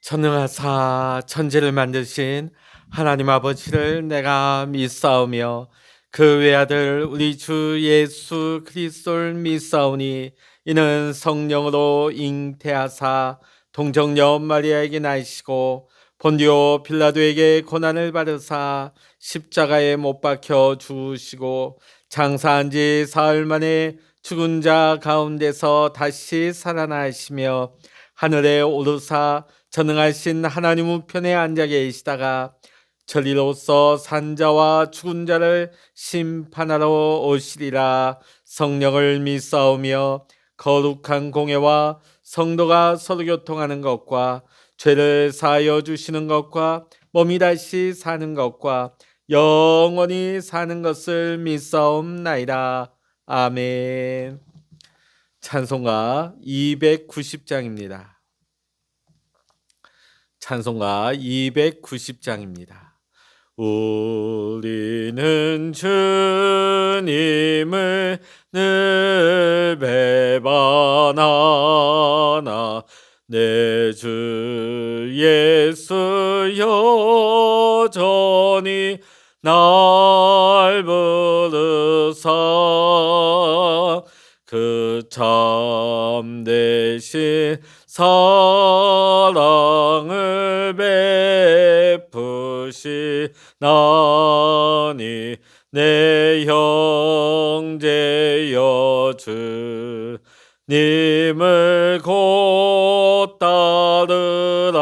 전능하사 천지를 만드신 하나님 아버지를 내가 믿사오며 그 외아들 우리 주 예수 그리스도를 믿사오니 이는 성령으로 잉태하사 동정녀 마리아에게 나시고 본디오 빌라도에게 고난을 받으사 십자가에 못 박혀 죽으시고 장사한 지 사흘 만에 죽은 자 가운데서 다시 살아나시며 하늘에 오르사 전능하신 하나님 우편에 앉아 계시다가 저리로서 산자와 죽은 자를 심판하러 오시리라. 성령을 믿사오며 거룩한 공예와 성도가 서로 교통하는 것과 죄를 사하여 주시는 것과 몸이 다시 사는 것과 영원히 사는 것을 믿사옵나이다. 아멘. 찬송가 290장입니다. 찬송가 290장입니다. 우리는 주님을 늘 배반하나 내 주 예수 여전히 날 부르사 그 참되신 사랑을 베푸시나니 내 형제여 주님을 곧 따르라.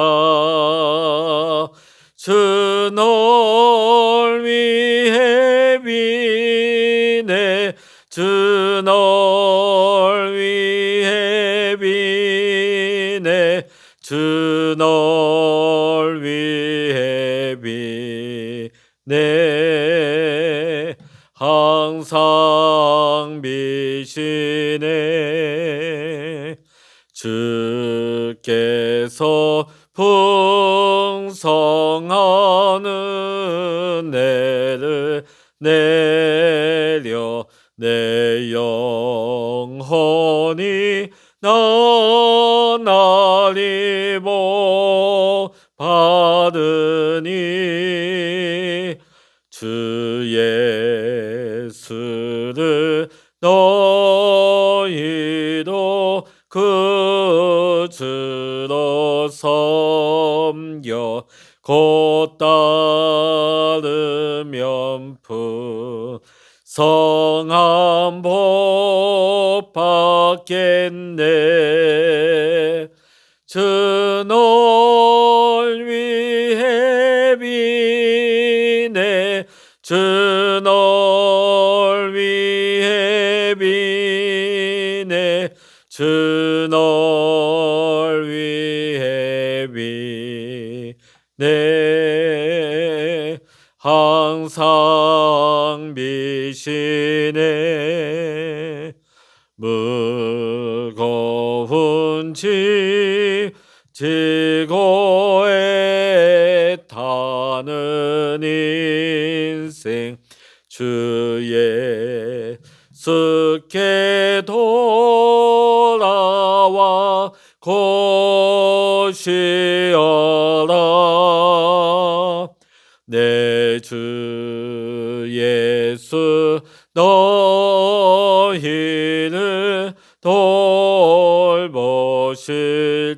주 널 위해 비네 주 널 위해 비네 주 널 위해 비네 항상 비시네 주께서 풍성한 은혜를 내려 내 영혼이 나날이 복 받으니 주 예수를 너희도 그 주로 섬겨 곧 따르면 성한 복 받겠네. 주 널 위해 비네 주 널 위해 비네 주 널 위해 비네 항상 비시네. 무거운 짐 지고 애타는 인생 주 예수께 돌아와 고시어라. 내 주 예수 너희를 돌보실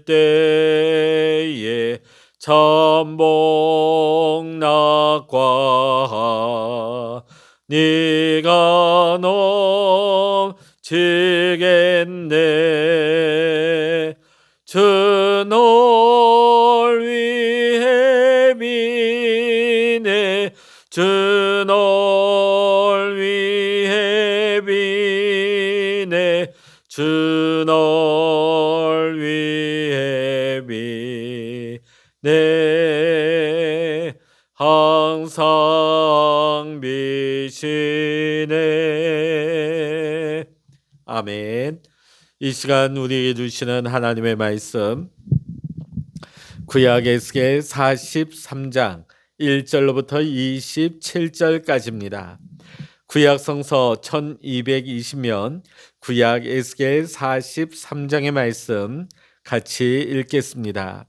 때에 참복 낙과 네가 넘치겠네. 주 널 위해 비네 주 널 위해 비네 주 널 위해 비네 항상 비시네. 아멘. 이 시간 우리에게 주시는 하나님의 말씀 구약 에스겔 43장 1절로부터 27절까지입니다. 구약 성서 1220면 구약 에스겔 43장의 말씀 같이 읽겠습니다.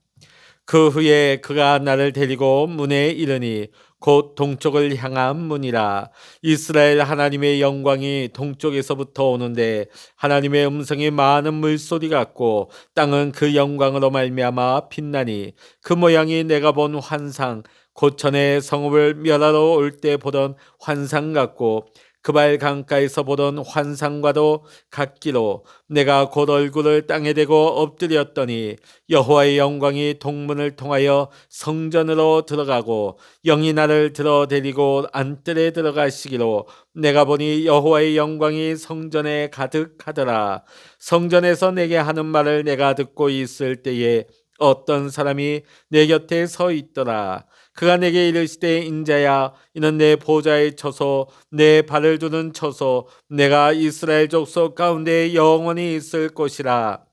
그 후에 그가 나를 데리고 문에 이르니 곧 동쪽을 향한 문이라. 이스라엘 하나님의 영광이 동쪽에서부터 오는데 하나님의 음성이 많은 물소리 같고 땅은 그 영광으로 말미암아 빛나니 그 모양이 내가 본 환상 곧 전에 성읍을 멸하러 올 때 보던 환상 같고 그발 강가에서 보던 환상과도 같기로 내가 곧 얼굴을 땅에 대고 엎드렸더니 여호와의 영광이 동문을 통하여 성전으로 들어가고 영이 나를 들어 데리고 안뜰에 들어가시기로 내가 보니 여호와의 영광이 성전에 가득하더라. 성전에서 내게 하는 말을 내가 듣고 있을 때에 어떤 사람이 내 곁에 서 있더라. 그가 내게 이르시되 인자야 이는 내 보좌의 처소 내 발을 두는 처소 내가 이스라엘 족속 가운데 영원히 있을 곳이라.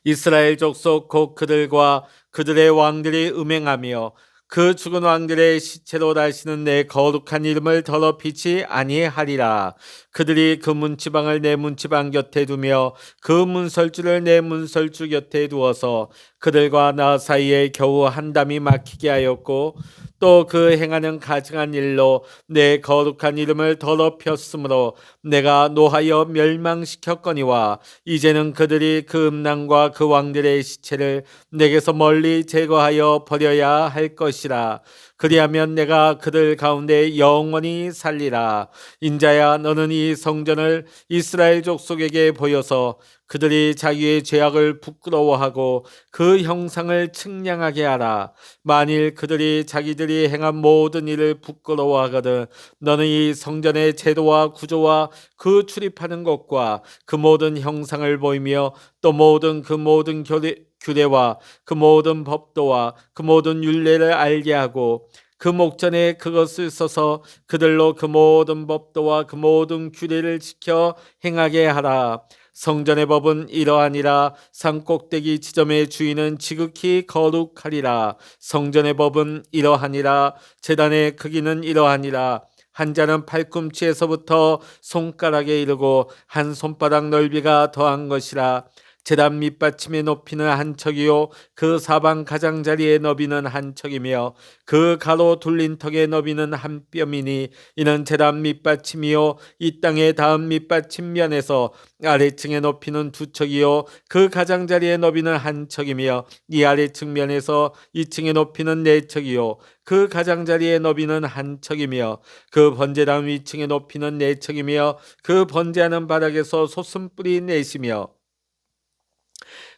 이스라엘 족속 곧 그들과 그들의 왕들이 음행하며 그 죽은 왕들의 시체로 다시는 내 거룩한 이름을 더럽히지 아니하리라. 그들이 그 문지방을 내 문지방 곁에 두며 그 문설주를 내 문설주 곁에 두어서 그들과 나 사이에 겨우 한 담이 막히게 하였고 또 그 행하는 가증한 일로 내 거룩한 이름을 더럽혔으므로 내가 노하여 멸망시켰거니와 이제는 그들이 그 음란과 그 왕들의 시체를 내게서 멀리 제거하여 버려야 할 것이라. 그리하면 내가 그들 가운데 영원히 살리라. 인자야 너는 이 성전을 이스라엘 족속에게 보여서 그들이 자기의 죄악을 부끄러워하고 그 형상을 측량하게 하라. 만일 그들이 자기들이 행한 모든 일을 부끄러워하거든 너는 이 성전의 제도와 구조와 그 출입하는 것과 그 모든 형상을 보이며 또 그 모든 규례와 그 모든 법도와 그 모든 율례를 알게 하고 그 목전에 그것을 써서 그들로 그 모든 법도와 그 모든 규례를 지켜 행하게 하라. 성전의 법은 이러하니라. 산꼭대기 지점의 주인은 지극히 거룩하리라. 성전의 법은 이러하니라. 제단의 크기는 이러하니라. 한 자는 팔꿈치에서부터 손가락에 이르고 한 손바닥 넓이가 더한 것이라. 제단 밑받침의 높이는 한 척이요 그 사방 가장자리의 너비는 한 척이며 그 가로 둘린 턱의 너비는 한 뼘이니 이는 제단 밑받침이요 이 땅의 닿은 밑받침면에서 아래층의 높이는 두 척이요 그 가장자리의 너비는 한 척이며 이 아래층 면에서 이 층의 높이는 네 척이요 그 가장자리의 너비는 한 척이며 그 번제단 위층의 높이는 네 척이며 그 번제하는 바닥에서 솟음뿔이 넷이며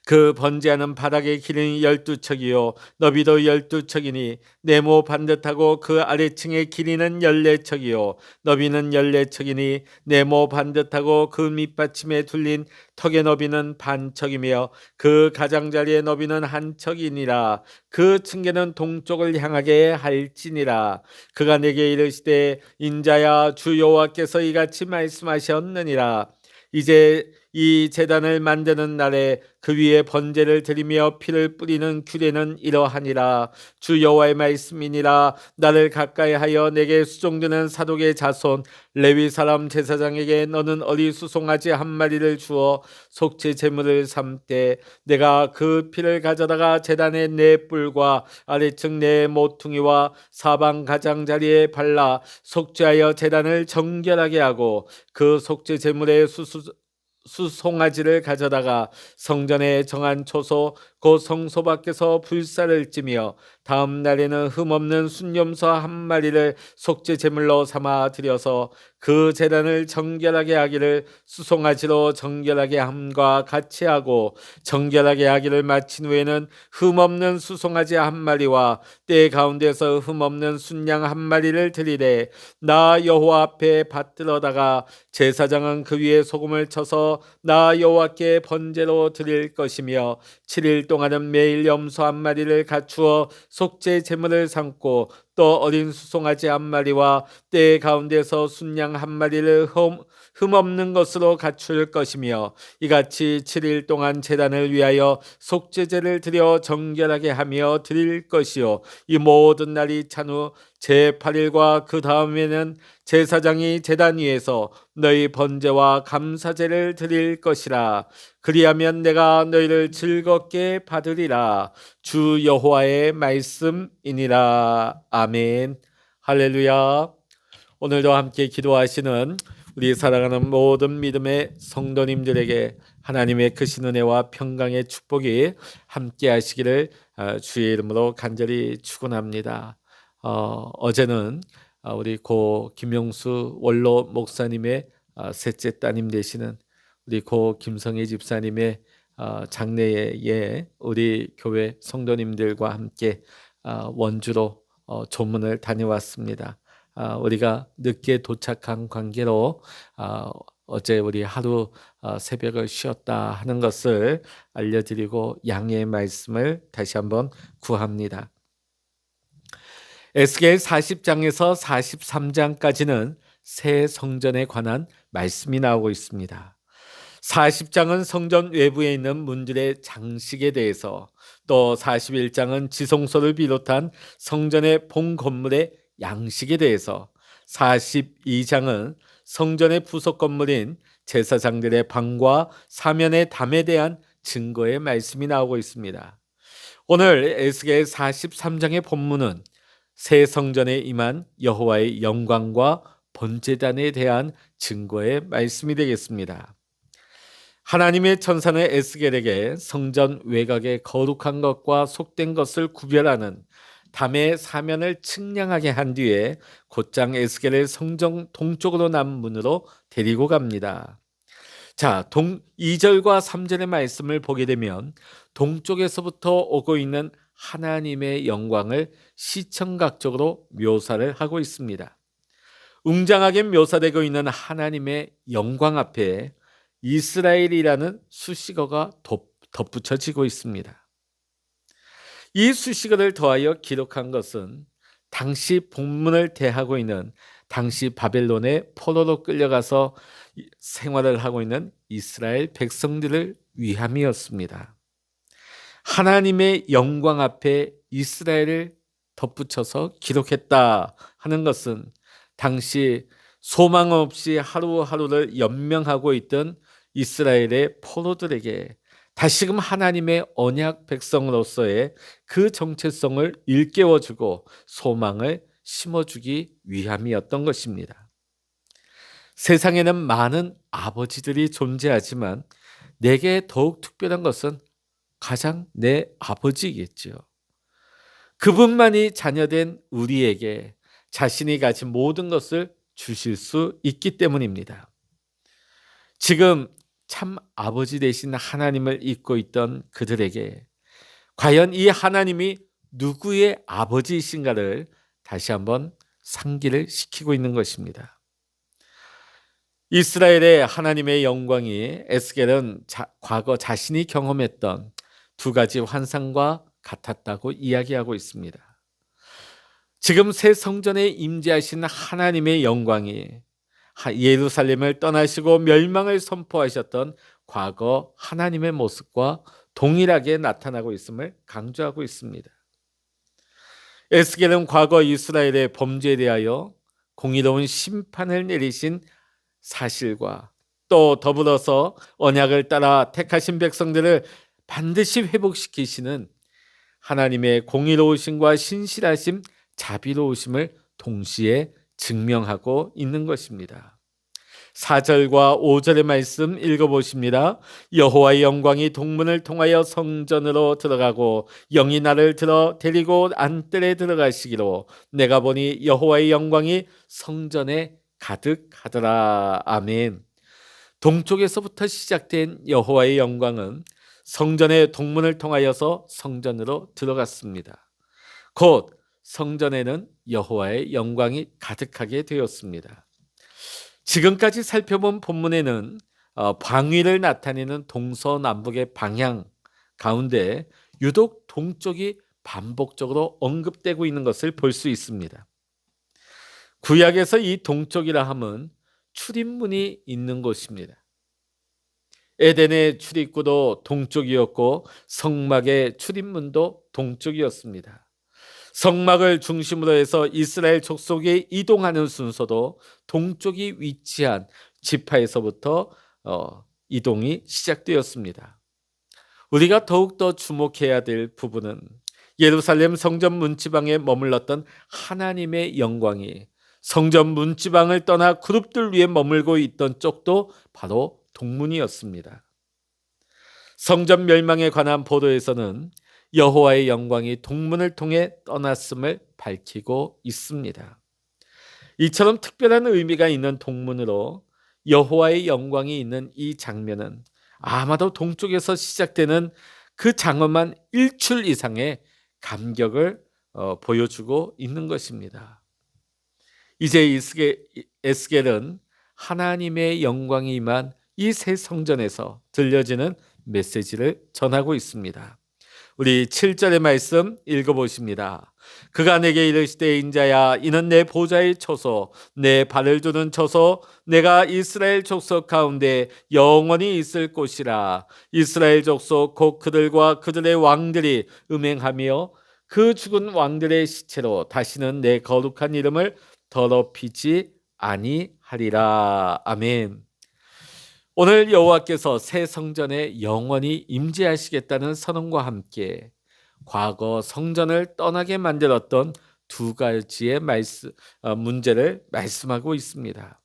그 번제하는 바닥의 길이는 12척이요 너비도 12척이니 네모 반듯하고 그 아래층의 길이는 14척이요 너비는 14척이니 네모 반듯하고 그 밑받침에 둘린 턱의 너비는 반척이며 그 가장자리의 너비는 한 척이니라. 그 층계는 동쪽을 향하게 할지니라. 그가 내게 이르시되 인자야 주 여호와께서 이같이 말씀하셨느니라. 이제 이 제단을 만드는 날에 그 위에 번제를 드리며 피를 뿌리는 규례는 이러하니라. 주 여호와의 말씀이니라. 나를 가까이하여 내게 수종드는 사독의 자손 레위 사람 제사장에게 너는 어리 수송아지 한 마리를 주어 속죄 제물을 삼되 내가 그 피를 가져다가 제단의 네 뿔과 아래층 네 모퉁이와 사방 가장자리에 발라 속죄하여 제단을 정결하게 하고 그 속죄 제물의 수송아지를 가져다가 성전에 정한 초소 곧 성소 밖에서 불사를 찌며 다음 날에는 흠없는 순염소 한 마리를 속죄 제물로 삼아 드려서 그 제단을 정결하게 하기를 수송아지로 정결하게 함과 같이 하고 정결하게 하기를 마친 후에는 흠없는 수송아지 한 마리와 때 가운데서 흠없는 순양 한 마리를 드리되 나 여호와 앞에 받들어다가 제사장은 그 위에 소금을 쳐서 나 여호와께 번제로 드릴 것이며 7일 동안은 매일 염소 한 마리를 갖추어 속죄 제물을 삼고 또 어린 수송아지 한 마리와 떼 가운데서 순양 한 마리를 흠없는 것으로 갖출 것이며 이같이 7일 동안 제단을 위하여 속죄제를 드려 정결하게 하며 드릴 것이요 이 모든 날이 찬 후 제8일과 그 다음에는 제사장이 제단 위에서 너희 번제와 감사제를 드릴 것이라. 그리하면 내가 너희를 즐겁게 받으리라. 주 여호와의 말씀이니라. 아멘. 할렐루야. 오늘도 함께 기도하시는 우리 사랑하는 모든 믿음의 성도님들에게 하나님의 크신 은혜와 평강의 축복이 함께 하시기를 주의 이름으로 간절히 축원합니다. 어제는 우리 고 김용수 원로 목사님의 셋째 따님 되시는 우리 고 김성희 집사님의 장례에 우리 교회 성도님들과 함께 원주로 조문을 다녀왔습니다. 우리가 늦게 도착한 관계로 어제 우리 하루 새벽을 쉬었다 하는 것을 알려드리고 양해의 말씀을 다시 한번 구합니다. 에스겔 40장에서 43장까지는 새 성전에 관한 말씀이 나오고 있습니다. 40장은 성전 외부에 있는 문들의 장식에 대해서, 또 41장은 지성소를 비롯한 성전의 본 건물의 양식에 대해서, 42장은 성전의 부속 건물인 제사장들의 방과 사면의 담에 대한 증거의 말씀이 나오고 있습니다. 오늘 에스겔 43장의 본문은 새 성전에 임한 여호와의 영광과 번제단에 대한 증거의 말씀이 되겠습니다. 하나님의 천사는 에스겔에게 성전 외곽의 거룩한 것과 속된 것을 구별하는 담의 사면을 측량하게 한 뒤에 곧장 에스겔을 성전 동쪽으로 난 문으로 데리고 갑니다. 자, 2절과 3절의 말씀을 보게 되면 동쪽에서부터 오고 있는 하나님의 영광을 시청각적으로 묘사를 하고 있습니다. 웅장하게 묘사되고 있는 하나님의 영광 앞에 이스라엘이라는 수식어가 덧붙여지고 있습니다. 이 수식어를 더하여 기록한 것은 당시 복문을 대하고 있는, 당시 바벨론의 포로로 끌려가서 생활을 하고 있는 이스라엘 백성들을 위함이었습니다. 하나님의 영광 앞에 이스라엘을 덧붙여서 기록했다 하는 것은 당시 소망 없이 하루하루를 연명하고 있던 이스라엘의 포로들에게 다시금 하나님의 언약 백성으로서의 그 정체성을 일깨워주고 소망을 심어주기 위함이었던 것입니다. 세상에는 많은 아버지들이 존재하지만 내게 더욱 특별한 것은 가장 내 아버지겠죠. 그분만이 자녀된 우리에게 자신이 가진 모든 것을 주실 수 있기 때문입니다. 지금 참 아버지 되신 하나님을 잊고 있던 그들에게 과연 이 하나님이 누구의 아버지이신가를 다시 한번 상기를 시키고 있는 것입니다. 이스라엘의 하나님의 영광이 에스겔은 과거 자신이 경험했던 두 가지 환상과 같았다고 이야기하고 있습니다. 지금 새 성전에 임재하신 하나님의 영광이 예루살렘을 떠나시고 멸망을 선포하셨던 과거 하나님의 모습과 동일하게 나타나고 있음을 강조하고 있습니다. 에스겔은 과거 이스라엘의 범죄에 대하여 공의로운 심판을 내리신 사실과 또 더불어서 언약을 따라 택하신 백성들을 반드시 회복시키시는 하나님의 공의로우심과 신실하심, 자비로우심을 동시에 증명하고 있는 것입니다. 4절과 5절의 말씀 읽어보십니다. 여호와의 영광이 동문을 통하여 성전으로 들어가고 영이 나를 데리고 안뜰에 들어가시기로 내가 보니 여호와의 영광이 성전에 가득하더라. 아멘. 동쪽에서부터 시작된 여호와의 영광은 성전의 동문을 통하여서 성전으로 들어갔습니다. 곧 성전에는 여호와의 영광이 가득하게 되었습니다. 지금까지 살펴본 본문에는 방위를 나타내는 동서남북의 방향 가운데 유독 동쪽이 반복적으로 언급되고 있는 것을 볼 수 있습니다. 구약에서 이 동쪽이라 함은 출입문이 있는 곳입니다. 에덴의 출입구도 동쪽이었고 성막의 출입문도 동쪽이었습니다. 성막을 중심으로 해서 이스라엘 족속이 이동하는 순서도 동쪽이 위치한 지파에서부터 이동이 시작되었습니다. 우리가 더욱더 주목해야 될 부분은 예루살렘 성전 문지방에 머물렀던 하나님의 영광이 성전 문지방을 떠나 그룹들 위에 머물고 있던 쪽도 바로 동문이었습니다. 성전 멸망에 관한 보도에서는 여호와의 영광이 동문을 통해 떠났음을 밝히고 있습니다. 이처럼 특별한 의미가 있는 동문으로 여호와의 영광이 있는 이 장면은 아마도 동쪽에서 시작되는 그 장엄한 일출 이상의 감격을 보여주고 있는 것입니다. 이제 에스겔은 하나님의 영광이 임한 이 새 성전에서 들려지는 메시지를 전하고 있습니다. 우리 7절의 말씀 읽어보십니다. 그가 내게 이르시되 인자야 이는 내 보좌의 처소 내 발을 두는 처소 내가 이스라엘 족속 가운데 영원히 있을 곳이라. 이스라엘 족속 곧 그들과 그들의 왕들이 음행하며 그 죽은 왕들의 시체로 다시는 내 거룩한 이름을 더럽히지 아니하리라. 아멘. 오늘 여호와께서 새 성전에 영원히 임재하시겠다는 선언과 함께 과거 성전을 떠나게 만들었던 두 가지의 문제를 말씀하고 있습니다.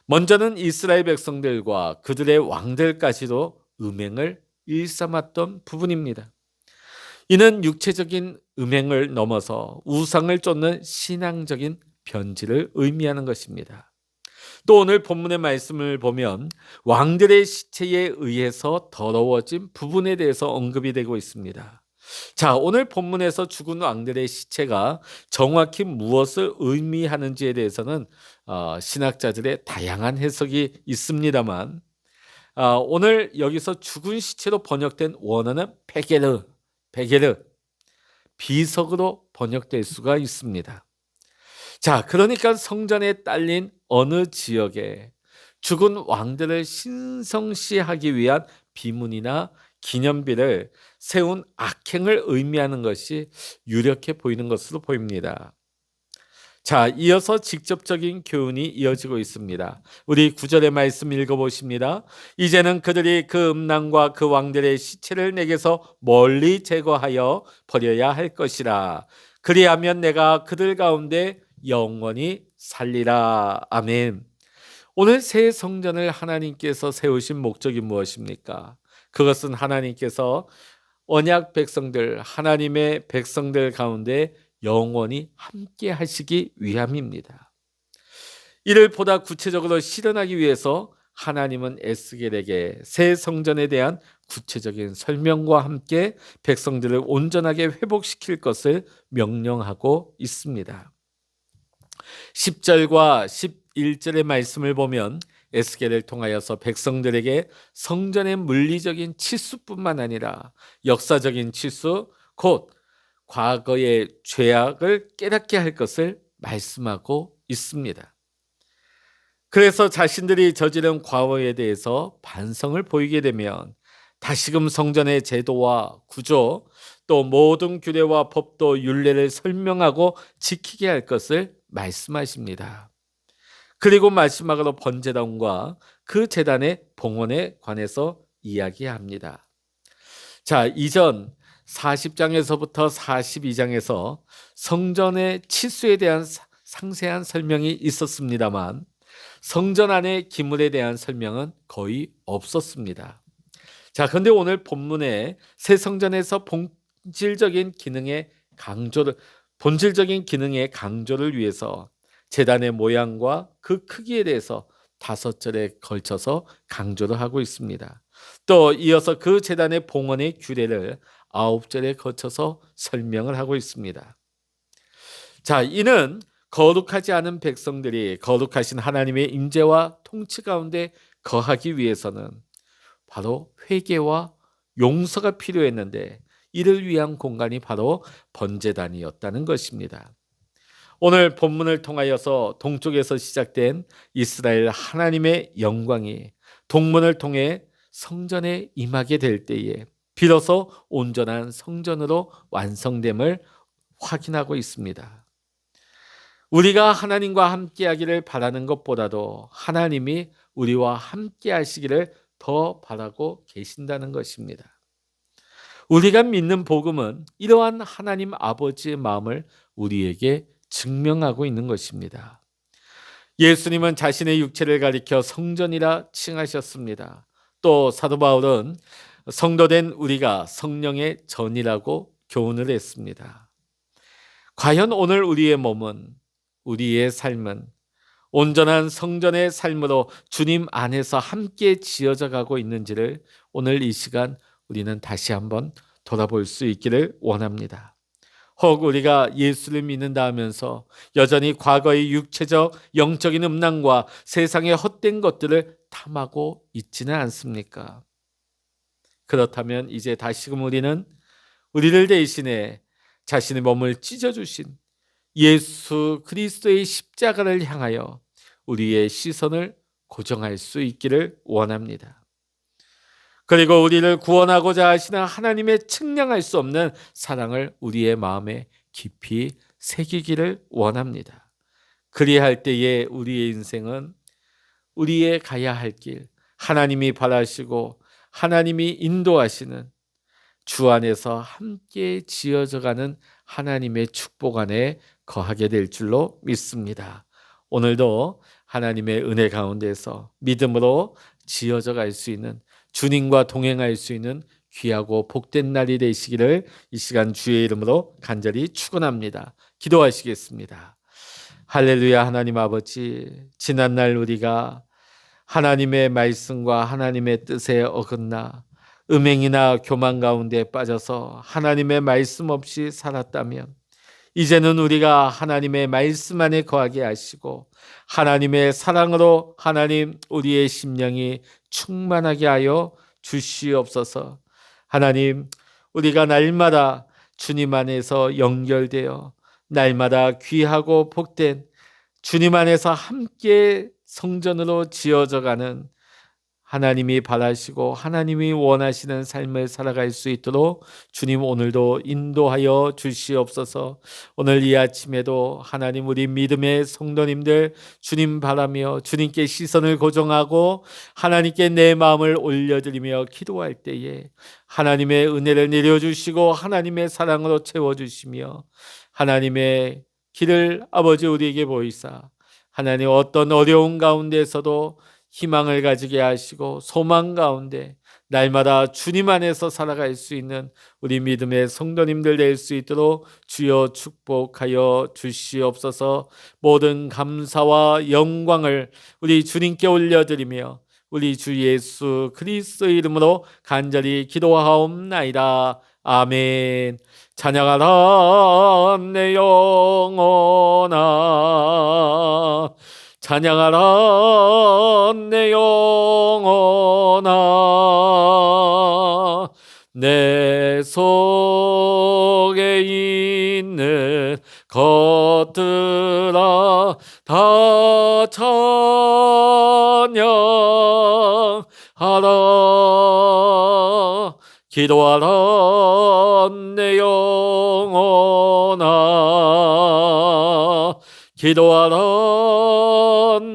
먼저는 이스라엘 백성들과 그들의 왕들까지도 음행을 일삼았던 부분입니다. 이는 육체적인 음행을 넘어서 우상을 쫓는 신앙적인 변질을 의미하는 것입니다. 또 오늘 본문의 말씀을 보면 왕들의 시체에 의해서 더러워진 부분에 대해서 언급이 되고 있습니다. 자, 오늘 본문에서 죽은 왕들의 시체가 정확히 무엇을 의미하는지에 대해서는 신학자들의 다양한 해석이 있습니다만 오늘 여기서 죽은 시체로 번역된 원어는 베게르, 비석으로 번역될 수가 있습니다. 자, 그러니까 성전에 딸린 어느 지역에 죽은 왕들을 신성시하기 위한 비문이나 기념비를 세운 악행을 의미하는 것이 유력해 보이는 것으로 보입니다. 자, 이어서 직접적인 교훈이 이어지고 있습니다. 우리 9절의 말씀 읽어보십니다. 이제는 그들이 그 음란과 그 왕들의 시체를 내게서 멀리 제거하여 버려야 할 것이라. 그리하면 내가 그들 가운데 영원히 살리라. 아멘. 오늘 새 성전을 하나님께서 세우신 목적이 무엇입니까? 그것은 하나님께서 언약 백성들, 하나님의 백성들 가운데 영원히 함께 하시기 위함입니다. 이를 보다 구체적으로 실현하기 위해서 하나님은 에스겔에게 새 성전에 대한 구체적인 설명과 함께 백성들을 온전하게 회복시킬 것을 명령하고 있습니다. 10절과 11절의 말씀을 보면 에스겔을 통하여서 백성들에게 성전의 물리적인 치수뿐만 아니라 역사적인 치수, 곧 과거의 죄악을 깨닫게 할 것을 말씀하고 있습니다. 그래서 자신들이 저지른 과거에 대해서 반성을 보이게 되면 다시금 성전의 제도와 구조, 또 모든 규례와 법도 율례를 설명하고 지키게 할 것을 말씀하십니다. 그리고 마지막으로 번제단과 그 제단의 봉헌에 관해서 이야기합니다. 자, 이전 40장에서부터 42장에서 성전의 치수에 대한 상세한 설명이 있었습니다만 성전 안의 기물에 대한 설명은 거의 없었습니다. 자, 그런데 오늘 본문에 새 성전에서 본질적인 기능의 강조를 위해서 제단의 모양과 그 크기에 대해서 5절에 걸쳐서 강조를 하고 있습니다. 또 이어서 그 제단의 봉헌의 규례를 9절에 거쳐서 설명을 하고 있습니다. 자, 이는 거룩하지 않은 백성들이 거룩하신 하나님의 임재와 통치 가운데 거하기 위해서는 바로 회개와 용서가 필요했는데 이를 위한 공간이 바로 번제단이었다는 것입니다. 오늘 본문을 통하여서 동쪽에서 시작된 이스라엘 하나님의 영광이 동문을 통해 성전에 임하게 될 때에 비로소 온전한 성전으로 완성됨을 확인하고 있습니다. 우리가 하나님과 함께하기를 바라는 것보다도 하나님이 우리와 함께하시기를 더 바라고 계신다는 것입니다. 우리가 믿는 복음은 이러한 하나님 아버지의 마음을 우리에게 증명하고 있는 것입니다. 예수님은 자신의 육체를 가리켜 성전이라 칭하셨습니다. 또 사도 바울은 성도된 우리가 성령의 전이라고 교훈을 했습니다. 과연 오늘 우리의 몸은, 우리의 삶은 온전한 성전의 삶으로 주님 안에서 함께 지어져 가고 있는지를 오늘 이 시간 우리는 다시 한번 돌아볼 수 있기를 원합니다. 혹 우리가 예수를 믿는다 하면서 여전히 과거의 육체적, 영적인 음란과 세상의 헛된 것들을 탐하고 있지는 않습니까? 그렇다면 이제 다시금 우리는 우리를 대신해 자신의 몸을 찢어주신 예수 그리스도의 십자가를 향하여 우리의 시선을 고정할 수 있기를 원합니다. 그리고 우리를 구원하고자 하시는 하나님의 측량할 수 없는 사랑을 우리의 마음에 깊이 새기기를 원합니다. 그리할 때에 우리의 인생은 우리의 가야 할 길, 하나님이 바라시고 하나님이 인도하시는 주 안에서 함께 지어져가는 하나님의 축복 안에 거하게 될 줄로 믿습니다. 오늘도 하나님의 은혜 가운데서 믿음으로 지어져 갈 수 있는, 주님과 동행할 수 있는 귀하고 복된 날이 되시기를 이 시간 주의 이름으로 간절히 축원합니다. 기도하시겠습니다. 할렐루야. 하나님 아버지, 지난날 우리가 하나님의 말씀과 하나님의 뜻에 어긋나 음행이나 교만 가운데 빠져서 하나님의 말씀 없이 살았다면 이제는 우리가 하나님의 말씀 안에 거하게 하시고 하나님의 사랑으로 하나님 우리의 심령이 충만하게 하여 주시옵소서. 하나님, 우리가 날마다 주님 안에서 연결되어 날마다 귀하고 복된 주님 안에서 함께 성전으로 지어져가는 하나님이 바라시고 하나님이 원하시는 삶을 살아갈 수 있도록 주님 오늘도 인도하여 주시옵소서. 오늘 이 아침에도 하나님 우리 믿음의 성도님들 주님 바라며 주님께 시선을 고정하고 하나님께 내 마음을 올려드리며 기도할 때에 하나님의 은혜를 내려주시고 하나님의 사랑으로 채워주시며 하나님의 길을 아버지 우리에게 보이사 하나님 어떤 어려운 가운데서도 희망을 가지게 하시고 소망 가운데 날마다 주님 안에서 살아갈 수 있는 우리 믿음의 성도님들 될 수 있도록 주여 축복하여 주시옵소서. 모든 감사와 영광을 우리 주님께 올려드리며 우리 주 예수 그리스도의 이름으로 간절히 기도하옵나이다. 아멘. 찬양하라 내 영혼아, 찬양하라 내 영혼아, 내 속에 있는 것들아 다 찬양하라. 기도하라 내 영혼아, 기도하라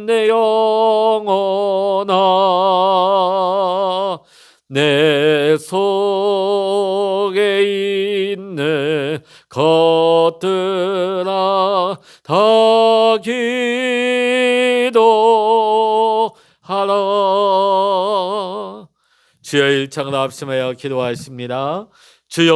내 영혼아, 내 속에 있는 것들아 다 기도하라. 주여 일창을 합심하여 기도하십니다. 주여